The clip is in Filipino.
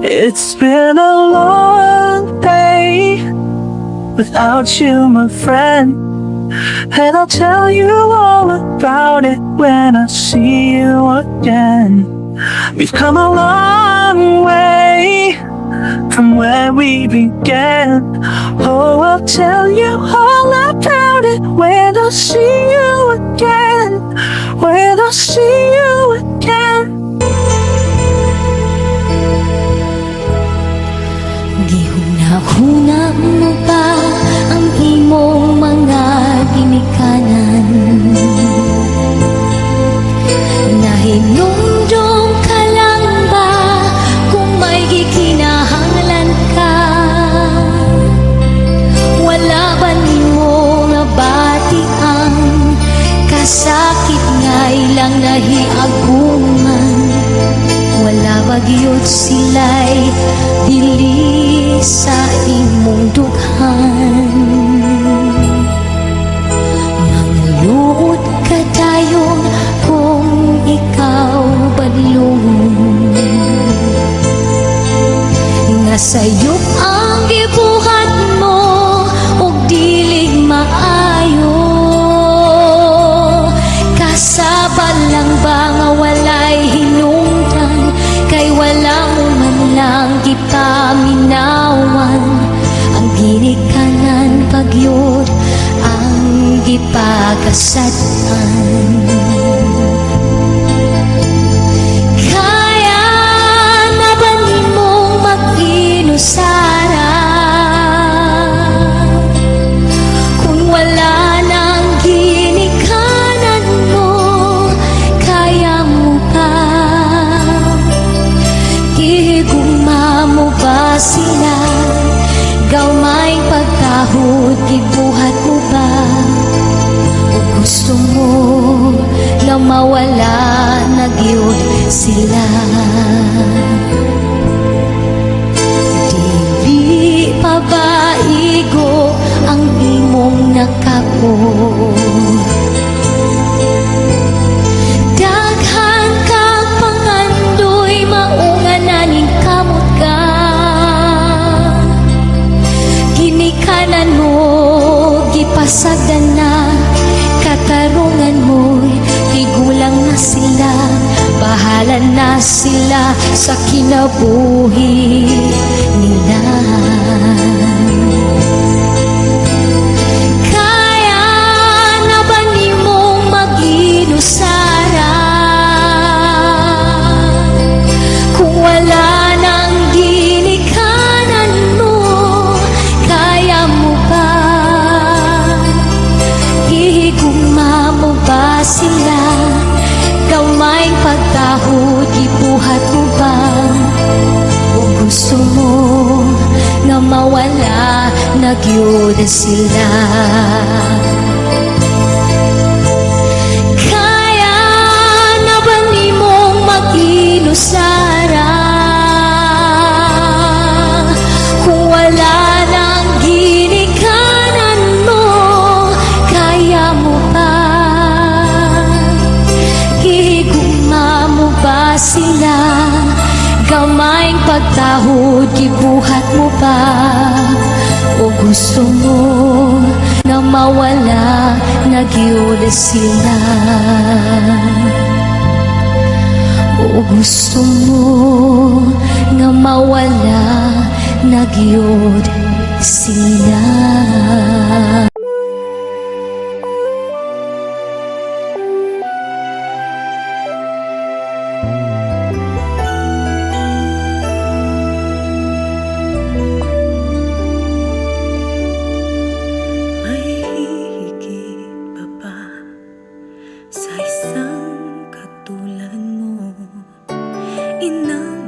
It's been a long day without you, my friend, and I'll tell you all about it when I see you again. We've come a long way from where we began. Oh, I'll tell you all about it when I see you again. When I see you again. Gihuna-huna mo ba ang imong mga ginikanan? Nahinumdum ka lang ba kung may gikinahanglan ka? Wala ba nimo nabati ang kasakit nga ilang nahiaguman? Wala ba gyud sila'y dili sa imong dughan? Nangluot ka dayon kung ikaw badlong, nga sayop ang gibuhat mo ug dilig maayo. Kasabal lang ba nga walay hinungdan, kay wala mo man lang gipaminawan? Ang ginikanan pagyud ang gipakasadpan. Kaya na ba nimong mag-inusara kung wala nang ginikanan mo? Kaya mo ba? Gihigugma mo ba sila? Gawmay pagkahod, gibuhat mo ba? O gusto mo na mawala na gyud sila? Dili pa ba igo ang imong nakako? Daghan kang pangandoy, maunga na ning kamot ka. Ginikanan mo, gipasagdan na, katarungan mo'y tigulang na sila. Bahala na sila sa kinabuhi nila. Kaya na ba nimong mag-inusara kung wala nang ginikanan mo? Kaya mo ba? Gihigugma mo ba sila? Gawmay pagkahod, gibuhat mo ba? O gusto mo nga mawala na gyud sila? Kaya na ba nimong mag-inusara kung wala nang ginikanan mo? Kaya mo ba? Gihigugma mo ba sila? Gawmay pagtahod, gibuhat mo ba? O gusto mo na mawala na gyud sila? O gusto mo na mawala na gyud sila? May hihigit pa ba sa isang katulad mo? Inang